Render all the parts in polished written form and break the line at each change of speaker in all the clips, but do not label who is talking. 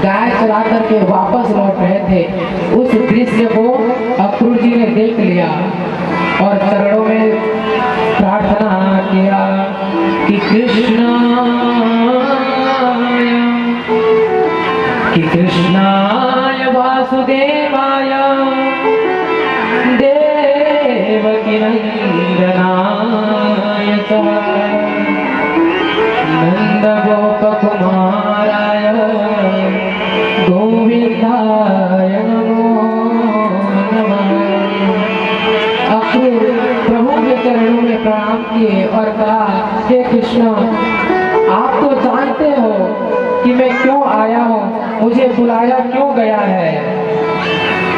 गाय चला करके वापस लौट रहे थे, उस दृश्य को अक्रूर जी ने देख लिया और चरणों में प्रार्थना किया कि कृष्णाय वासुदेवाय देवकी नंदनाय च नंद गोप कुमाराय गोविंदाय नमो नमः। अक्रूर प्रभु के चरणों में प्रणाम किए और कहा, हे कृष्ण, आप तो जानते हो कि मैं क्यों आया हूँ, मुझे बुलाया क्यों गया है,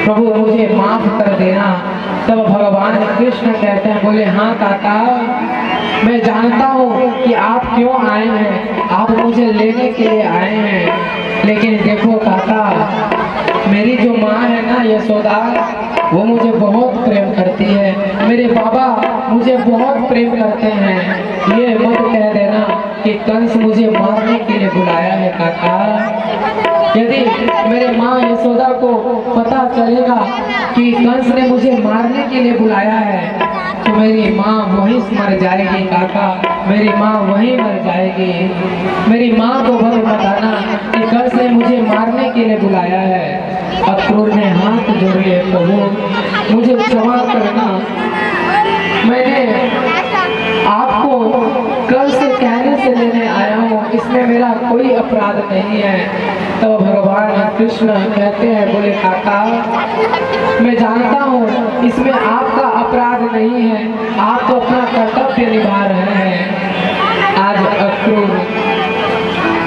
प्रभु मुझे माफ कर देना। तब भगवान कृष्ण कहते हैं, बोले हाँ काका, मैं जानता हूँ कि आप क्यों आए हैं, आप मुझे लेने के लिए आए हैं, लेकिन देखो काका, मेरी जो माँ है ना यशोदा, वो मुझे बहुत प्रेम करती है, मेरे बाबा मुझे बहुत प्रेम करते हैं। ये मत कह देना कि कंस मुझे मारने के लिए बुलाया है काका। यदि मेरे माँ यशोदा को पता चलेगा कि कंस ने मुझे मारने के लिए बुलाया है, तो मेरी माँ वहीं मर जाएगी काका, मेरी माँ वहीं मर जाएगी। मेरी माँ को मत बताना कि कंस ने मुझे मारने के लिए बुलाया है। अक्रूर ने हाथ जोड़ लिए, प्रभु मुझे क्षमा करना, मैंने आपको कल से कहने से लेने आया हूँ, इसमें मेरा कोई अपराध नहीं है। तो भगवान कृष्ण कहते हैं, बोले काका, मैं जानता हूँ इसमें आपका अपराध नहीं है, आप तो अपना कर्तव्य निभा रहे हैं। आज अक्रूर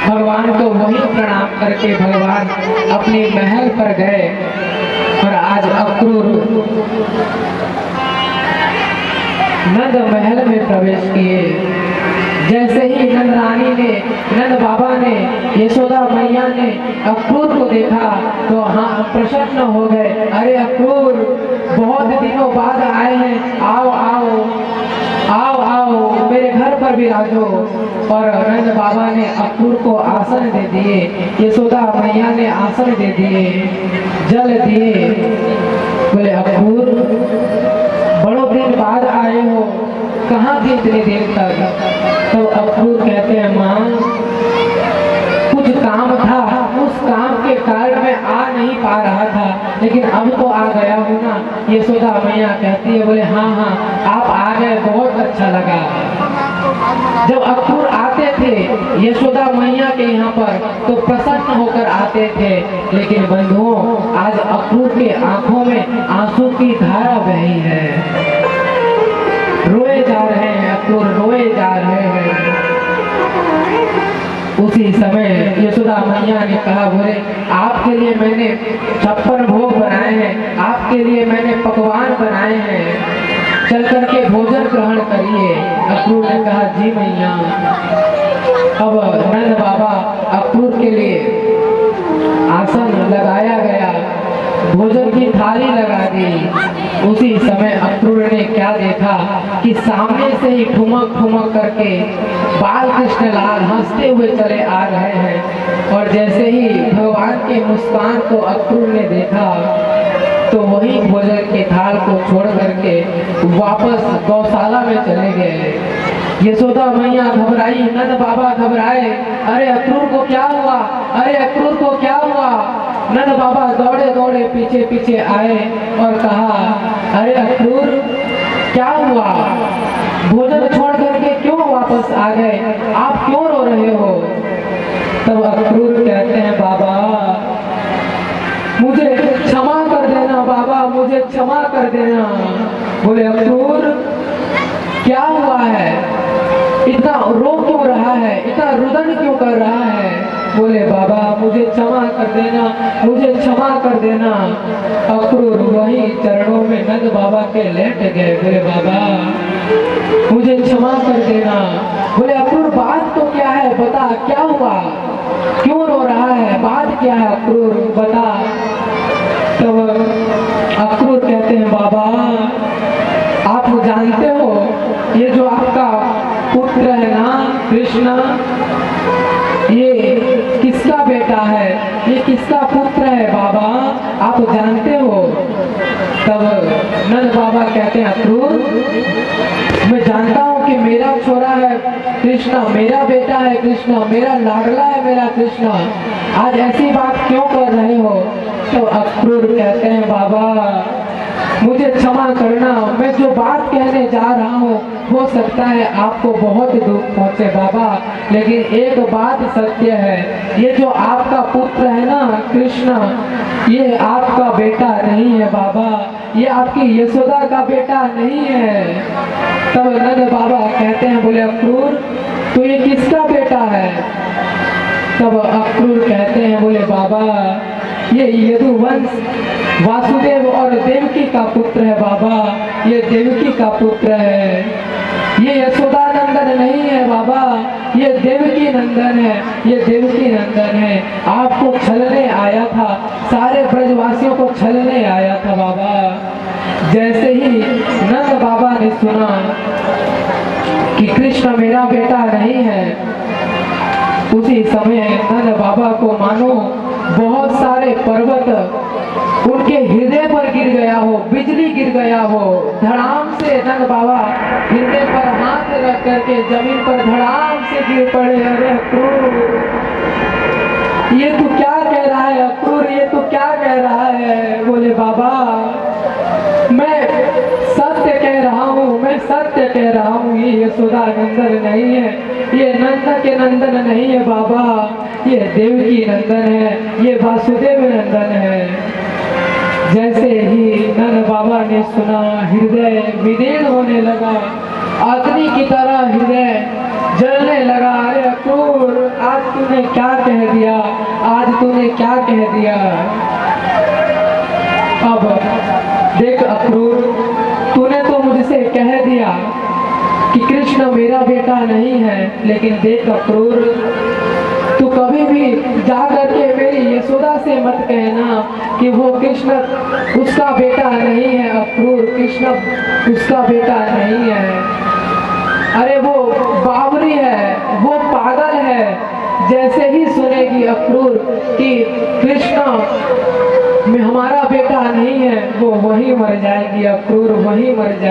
भगवान को वहीं प्रणाम करके भगवान अपने महल पर गए और आज अक्रूर नंद महल में प्रवेश किए। जैसे ही नंद रानी ने, नंद बाबा ने, यशोदा मैया ने अक्रूर को देखा तो हाँ प्रसन्न हो गए। अरे अक्रूर, बहुत दिनों बाद आए हैं, आओ आओ आओ आओ मेरे घर पर विराजो। और नंद बाबा ने अक्रूर को आसन दे दिए, यशोदा मैया ने आसन दे दिए, जल दिए। बोले अक्रूर, बड़ों दिन बाद आए हो, कहाँ थी इतनी देर तक? तो अक्रूर कहते हैं, माँ कुछ काम था, उस काम के कारण मैं आ नहीं पा रहा था, लेकिन अब तो आ गया हूँ ना। यशोदा मैया कहती है, बोले हाँ हाँ आप आ गए, बहुत अच्छा लगा। जब अक्रूर आते थे यशोदा मैया के यहाँ पर तो प्रसन्न होकर आते थे, लेकिन बंधुओं आज अक्रूर के आंखों में आंसू की धारा बही है, रोए जा रहे हैं, अक्रूर रोए जा रहे हैं। उसी समय यशोदा मैया ने कहा, बोले आपके लिए मैंने 56 भोग बनाए हैं, आपके लिए मैंने पकवान बनाए हैं, चल करके भोजन ग्रहण करिए। अक्रूर ने कहा, जी मैया। अब नंद बाबा अक्रूर के लिए आसन लगाया गया, भोजन की थाली लगा दी। उसी समय अक्रूर ने क्या देखा कि सामने से ही ठुमक ठुमक करके बाल कृष्ण लाल हंसते हुए चले आ रहे हैं। और जैसे ही भगवान के मुस्कान को अक्रूर ने देखा तो वही भोजन की थाल को छोड़ करके वापस गौशाला में चले गए। यशोदा मैया घबराई, नंद बाबा घबराए, अरे अक्रूर को क्या हुआ, अरे अक्रूर को क्या हुआ। नंद बाबा दौड़े दौड़े पीछे पीछे आए और कहा, अरे अक्रूर क्या हुआ, भोजन छोड़ करके क्यों वापस आ गए, आप क्यों रो रहे हो? तब अक्रूर कहते हैं, बाबा मुझे क्षमा कर देना, बाबा मुझे क्षमा कर देना। बोले अक्रूर क्या हुआ है, इतना रो क्यों रहा है, इतना रुदन क्यों कर रहा है? बोले बाबा मुझे क्षमा कर देना, मुझे क्षमा कर देना। अक्रूर वही चरणों में नंद बाबा के लेट गए। बोले बाबा मुझे क्षमा कर देना। बोले अक्रूर बात तो क्या है, बता क्या हुआ, क्यों रो रहा है, बात क्या है अक्रूर बता। तो अक्रूर कहते हैं, बाबा आप जानते हो ये जो आपका पुत्र है ना कृष्ण, ये किसका बेटा है, ये आप जानते हो? तब नंद बाबा कहते हैं अक्रूर, मैं जानता हूँ कि मेरा छोरा है कृष्णा, मेरा बेटा है कृष्णा, मेरा लाडला है मेरा कृष्णा, आज ऐसी बात क्यों कर रहे हो? तो अक्रूर कहते हैं बाबा मुझे क्षमा करना, मैं जो बात कहने जा रहा हूँ हो सकता है आपको बहुत दुख पहुँचे बाबा, लेकिन एक बात सत्य है, ये जो आपका पुत्र है ना कृष्ण, ये आपका बेटा नहीं है बाबा, ये आपकी यशोदा का बेटा नहीं है। तब नंद बाबा कहते हैं, बोले अक्रूर तो ये किसका बेटा है? तब अक्रूर कहते हैं, बोले बाबा ये यदुवंश वासुदेव और देवकी का पुत्र है बाबा, ये देवकी का पुत्र है, ये यशोदा नंदन नहीं है बाबा, ये देवकी नंदन है, ये देवकी नंदन है। आपको छलने आया था, सारे ब्रजवासियों को छलने आया था बाबा। जैसे ही नंद बाबा ने सुना कि कृष्ण मेरा बेटा नहीं है, उसी समय नंद बाबा को मानो बहुत सारे पर्वत उनके हृदय पर गिर गया हो, बिजली गिर गया हो। धड़ाम से नंद बाबा हृदय पर हाथ रख करके जमीन पर धड़ाम से गिर पड़े। अरे अक्रूर ये तू क्या कह रहा है? अक्रूर ये तू क्या कह रहा है? बोले बाबा मैं सत्य कह रहा हूँ, मैं सत्य कह रहा हूँ, ये यशोदा नंदन नहीं है, ये नंद के नंदन नहीं है बाबा, ये देवकी नंदन है, ये वासुदेव नंदन है। जैसे ही नंद बाबा ने सुना हृदय विदीर्ण होने लगा, अग्नि की तरह हृदय जलने लगा। अरे अक्रूर आज तूने क्या कह दिया, आज तूने क्या कह दिया? अब देख अक्रूर तूने तो मुझसे कह दिया कि कृष्ण मेरा बेटा नहीं है, लेकिन देख अक्रूर तू कभी भी जा करके मेरी यशोदा से मत कहना कि वो कृष्ण उसका बेटा नहीं है। अक्रूर कृष्ण उसका बेटा नहीं है, अरे वो बावरी है, वो पागल है। जैसे ही सुनेगी अक्रूर कि कृष्ण में हमारा बेटा नहीं है, वो वहीं मर जाएगी, अक्रूर वहीं मर जाएगी।